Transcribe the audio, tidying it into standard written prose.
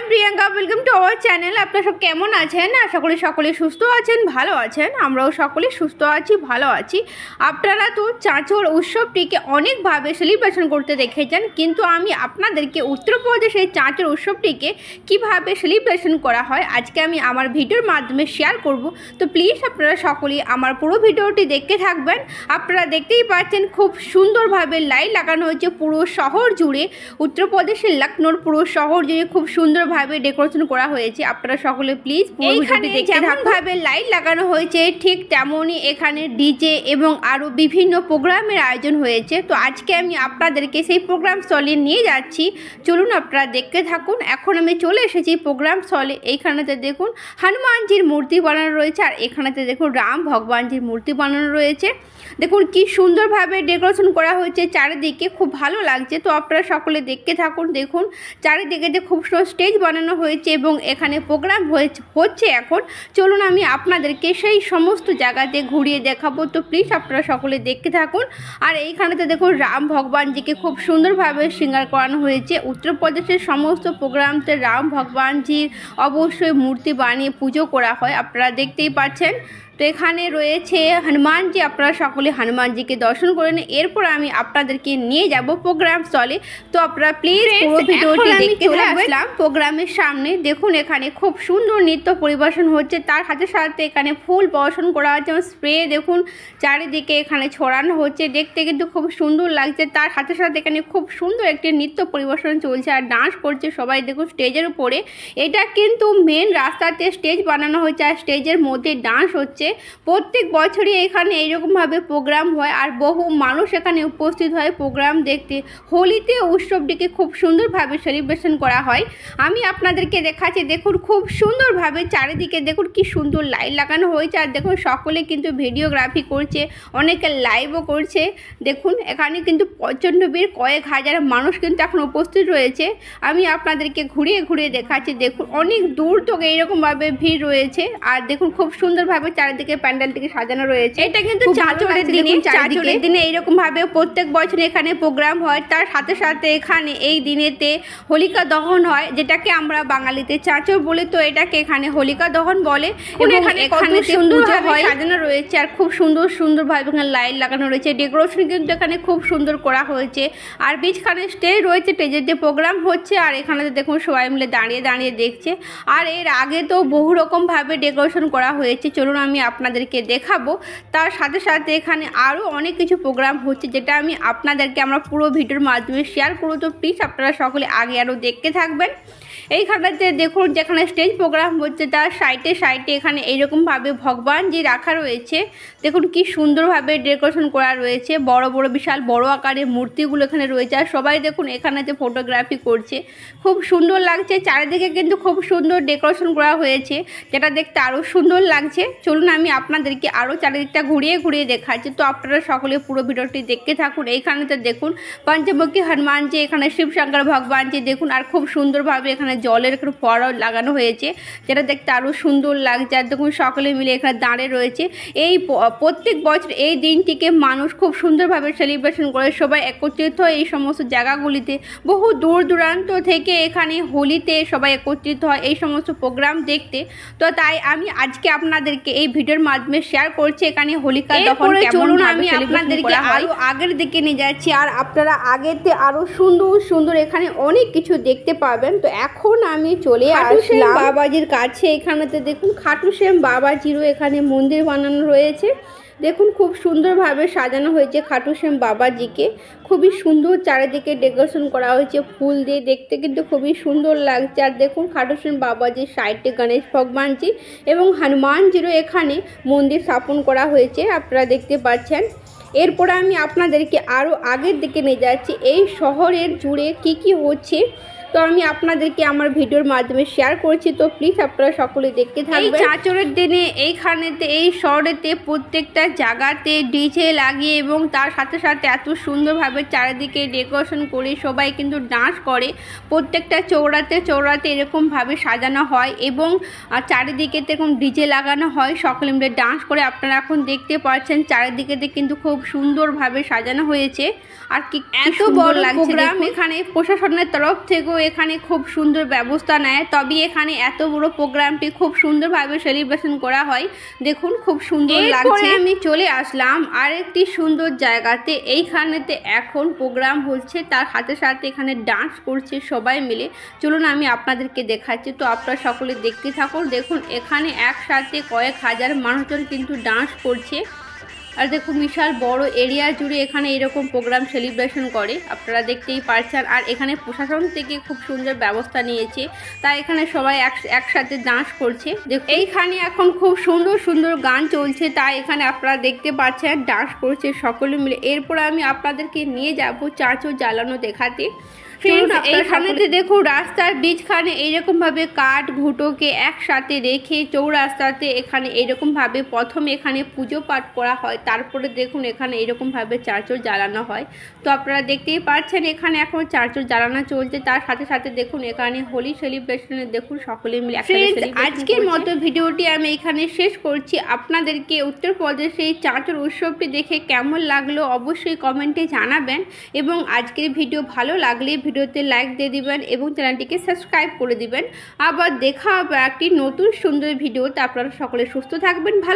I'm Priyanka. Welcome to our channel. আপনারা সব কেমন আছেন? আশা করি সকলে সুস্থ আছেন, ভালো আছেন। আমরাও সকলে সুস্থ আছি, ভালো আছি। আপনারা তো চাঁচর উৎসবটিকে অনেকভাবে সেলিব্রেশন করতে দেখেছেন, কিন্তু আমি আপনাদেরকে উত্তরপ্রদেশের চাঁচর উৎসবটিকে কিভাবে সেলিব্রেশন করা হয় আজকে আমি আমার ভিডিওর মাধ্যমে শেয়ার করব। তো প্লিজ আপনারা সকলেই আমার পুরো ভিডিওটি দেখতে থাকবেন। আপনারা দেখতেই পাচ্ছেন খুব সুন্দরভাবে লাইট লাগানো হয়েছে পুরো শহর জুড়ে। উত্তরপ্রদেশের লখনৌর পুরো শহর জুড়ে খুব সুন্দরভাবে ডেকোরেশন করা হয়েছে। আপনারা সকলে প্লিজ এইখানে যেমনভাবে লাইট লাগানো হয়েছে ঠিক তেমনই এখানে ডিজে এবং আরও বিভিন্ন প্রোগ্রামের আয়োজন হয়েছে। তো আজকে আমি আপনাদেরকে সেই প্রোগ্রাম স্থলে নিয়ে যাচ্ছি, চলুন আপনারা দেখতে থাকুন। এখন আমি চলে এসেছি প্রোগ্রাম স্থলে। এইখানেতে দেখুন হনুমানজির মূর্তি বানানো রয়েছে, আর এখানেতে দেখুন রাম ভগবানজির মূর্তি বানানো রয়েছে। দেখুন কি সুন্দরভাবে ডেকোরেশন করা হয়েছে, চারিদিকে খুব ভালো লাগছে। তো আপনারা সকলে দেখতে থাকুন। দেখুন চারিদিকে যে খুব সুন্দর স্টেজ বানানো হয়েছে এবং এখানে প্রোগ্রাম হচ্ছে এখন। চলুন আমি আপনাদেরকে সেই সমস্ত জায়গাতে ঘুরিয়ে দেখাবো। তো প্লিজ আপনারা সকলে দেখতে থাকুন। আর এইখানেতে দেখুন রাম ভগবানজিকে খুব সুন্দরভাবে শৃঙ্গার করানো হয়েছে। উত্তরপ্রদেশের সমস্ত প্রোগ্রামতে রাম ভগবানজির অবশ্যই মূর্তি বানিয়ে পুজো করা হয়, আপনারা দেখতেই পাচ্ছেন। তো এখানে রয়েছে হনুমানজি, আপনারা সকলে হনুমানজিকে দর্শন করে নিন। এরপর আমি আপনাদেরকে নিয়ে যাব প্রোগ্রাম স্থলে। তো আপনারা প্লিজ পুরো ভিডিওটি দেখতে থাকবেন। প্রোগ্রামের সামনে দেখুন এখানে খুব সুন্দর নৃত্য পরিবেশন হচ্ছে, তার সাথে সাথে এখানে ফুল বর্ষণ করা হচ্ছে, স্প্রে দেখুন চারিদিকে এখানে ছড়ানো হচ্ছে, দেখতে কিন্তু খুব সুন্দর লাগছে। তার সাথে সাথে এখানে খুব সুন্দর একটি নৃত্য পরিবেশন চলছে আর ডান্স করছে সবাই দেখুন স্টেজের উপরে। এটা কিন্তু মেন রাস্তাতে স্টেজ বানানো হয়েছে আর স্টেজের মধ্যে ডান্স হচ্ছে। প্রত্যেক বছরই এখানে এইরকমভাবে প্রোগ্রাম হয় আর বহু মানুষ এখানে উপস্থিত হয় প্রোগ্রাম দেখতে। হোলিতে উৎসবটিকে খুব সুন্দরভাবে সেলিব্রেশন করা হয়। আমি আপনাদেরকে দেখাচ্ছি, দেখুন খুব সুন্দরভাবে চারিদিকে দেখুন কি সুন্দর লাইট লাগানো হয়েছে। আর দেখুন সকলে কিন্তু ভিডিওগ্রাফি করছে, অনেকে লাইভও করছে। দেখুন এখানে কিন্তু প্রচণ্ড ভিড়, কয়েক হাজার মানুষ কিন্তু এখন উপস্থিত রয়েছে। আমি আপনাদেরকে ঘুরিয়ে ঘুরিয়ে দেখাচ্ছি। দেখুন অনেক দূর থেকে এইরকমভাবে ভিড় রয়েছে আর দেখুন খুব সুন্দরভাবে চারিদিকে প্যান্ডেলটিকে সাজানো রয়েছে। এটা কিন্তু চাঁচরের দিনে এইরকম ভাবে প্রত্যেক বছর এখানে প্রোগ্রাম হয়। তার সাথে সাথে এখানে এই দিনেতে হোলিকা দহন হয়, যেটাকে আমরা বাঙালিতে চাঁচর বলি। তো এটাকে এখানে হোলিকা দহন বলে। এখানে সুন্দর হয় সাজানো রয়েছে আর খুব সুন্দরভাবে এখানে লাইট লাগানো রয়েছে। ডেকোরেশন কিন্তু এখানে খুব সুন্দর করা হয়েছে আর বীজখানে স্টেজ রয়েছে, স্টেজেতে প্রোগ্রাম হচ্ছে আর এখানে দেখুন সবাই মিলে দাঁড়িয়ে দাঁড়িয়ে দেখছে। আর এর আগে তো বহু রকমভাবে ডেকোরেশন করা হয়েছে, চলুন আমি আপনাদেরকে দেখাবো। তার সাথে সাথে এখানে আরও অনেক কিছু প্রোগ্রাম হচ্ছে, যেটা আমি আপনাদেরকে আমরা পুরো ভিডিওর মাধ্যমে শেয়ার করবো। তো প্লিজ আপনারা সকলে আগে আরও দেখতে থাকবেন। এইখানটাতে দেখুন যেখানে স্টেজ প্রোগ্রাম হচ্ছে তার সাইডে এখানে এইরকমভাবে ভগবানজি রাখা রয়েছে। দেখুন কি সুন্দরভাবে ডেকোরেশন করা রয়েছে, বড় বড় বিশাল বড় আকারের মূর্তিগুলো এখানে রয়েছে আর সবাই দেখুন এখানেতে ফটোগ্রাফি করছে, খুব সুন্দর লাগছে। চারিদিকে কিন্তু খুব সুন্দর ডেকোরেশন করা হয়েছে, যেটা দেখতে আরও সুন্দর লাগছে। চলুন আমি আপনাদেরকে আরও চারিদিকটা ঘুরিয়ে ঘুরিয়ে দেখাচ্ছি। তো আপনারা সকলে পুরো ভিডিওটি দেখতে থাকুন। এইখানেতে দেখুন পঞ্চমুখী হনুমানজি, এখানে শিবশঙ্কর ভগবানজি দেখুন আর খুব সুন্দরভাবে এখানে জলের একটু ফোয়ারা লাগানো হয়েছে, যেটা দেখতে আরও সুন্দর লাগছে। আর দেখুন সকলে মিলে এখানে দাঁড়িয়ে রয়েছে। এই প্রত্যেক বছর এই দিনটিকে মানুষ খুব সুন্দরভাবে সেলিব্রেশন করে, সবাই একত্রিত হয় এই সমস্ত জায়গাগুলিতে। বহু দূর দূরান্ত থেকে এখানে হোলিতে সবাই একত্রিত হয় এই সমস্ত প্রোগ্রাম দেখতে। তো তাই আমি আজকে আপনাদেরকে এই ভিডিওর মাধ্যমে শেয়ার করছি এখানে হোলিকা দহন কেমন আমি আপনাদেরকে আরও আগের দিকে নিয়ে যাচ্ছি আর আপনারা আগেতে আরও সুন্দর এখানে অনেক কিছু দেখতে পাবেন। তো এখন আমি চলে আসলাম বাবাজির কাছে। এখানেতে দেখুন খাটু শ্যাম বাবাজিরও এখানে মন্দির বানানো রয়েছে। দেখুন খুব সুন্দরভাবে সাজানো হয়েছে খাটু শ্যাম বাবাজিকে, খুবই সুন্দর চারিদিকে ডেকোরেশন করা হয়েছে ফুল দিয়ে, দেখতে কিন্তু খুবই সুন্দর লাগছে। আর দেখুন খাটু শ্যাম বাবাজির সাইডে গণেশ ভগবানজি এবং হনুমানজিরও এখানে মন্দির স্থাপন করা হয়েছে, আপনারা দেখতে পাচ্ছেন। এরপরে আমি আপনাদেরকে আরও আগের দিকে নিয়ে যাচ্ছি এই শহরের জুড়ে কি হচ্ছে। তো আমি আপনাদেরকে আমার ভিডিওর মাধ্যমে শেয়ার করছি। তো প্লিজ আপনারা সকলে দেখতে থাকবেন। চাঁচরের দিনে এইখানেতে এই শহরেতে প্রত্যেকটা জায়গাতে ডিজে লাগিয়ে এবং তার সাথে সাথে এত সুন্দরভাবে চারিদিকে ডেকোরেশন করে সবাই কিন্তু ডান্স করে। প্রত্যেকটা চৌরাতে এরকমভাবে সাজানো হয় এবং চারিদিকে এরকম ডিজে লাগানো হয়, সকলে মিলে ডান্স করে। আপনারা এখন দেখতে পাচ্ছেন চারিদিকেতে কিন্তু খুব সুন্দরভাবে সাজানো হয়েছে আর কি এত বড় প্রোগ্রাম। এখানে প্রশাসনের তরফ থেকেও এখানে খুব সুন্দর ব্যবস্থা নেয়, তবে এখানে এত বড় প্রোগ্রামটি খুব সুন্দরভাবে সেলিব্রেশন করা হয়। দেখুন খুব সুন্দর লাগছে। আমি চলে আসলাম আরেকটি সুন্দর জায়গাতে। এইখানেতে এখন প্রোগ্রাম হচ্ছে, তার সাথে সাথে এখানে ডান্স করছে সবাই মিলে। চলুন আমি আপনাদেরকে দেখাচ্ছি, তো আপনারা সকলে দেখতে থাকুন। দেখুন এখানে একসাথে কয়েক হাজার মানুষজন কিন্তু ডান্স করছে। আর দেখুন বিশাল বড় এরিয়া জুড়ে এখানে এরকম প্রোগ্রাম সেলিব্রেশন করে, আপনারা দেখতেই পারছেন। আর এখানে প্রশাসন থেকে খুব সুন্দর ব্যবস্থা নিয়েছে, তাই এখানে সবাই একসাথে ডান্স করছে। দেখুন এইখানে এখন খুব সুন্দর সুন্দর গান চলছে, তাই এখানে আপনারা দেখতে পাচ্ছেন ডান্স করছে সকলে মিলে। এরপর আমি আপনাদেরকে নিয়ে যাব চাঁচর জ্বালানো দেখাতে। এইখানেতে দেখুন রাস্তার বীজখানে এইরকমভাবে কাঠ ঘুঁটোকে একসাথে রেখে চৌরাস্তাতে এখানে এইরকমভাবে প্রথমে এখানে পুজো পাঠ করা হয়, তারপরে দেখুন এখানে এইরকমভাবে চাঁচর জ্বালানো হয়। তো আপনারা দেখতেই পাচ্ছেন এখানে এখন চাঁচর জ্বালানো চলছে, তার সাথে সাথে দেখুন এখানে হোলি সেলিব্রেশনে দেখুন সকলে মিলে। আজকের মতো ভিডিওটি আমি এখানে শেষ করছি। আপনাদেরকে উত্তরপ্রদেশে এই চাঁচর উৎসবটি দেখে কেমন লাগলো অবশ্যই কমেন্টে জানাবেন, এবং আজকের ভিডিও ভালো লাগলে ভিডিওতে লাইক দিয়ে দিবেন এবং চ্যানেলটিকে সাবস্ক্রাইব করে দিবেন। আবার দেখা হবে একটি নতুন সুন্দর ভিডিওতে। আপনারা সকলে সুস্থ থাকবেন, ভালো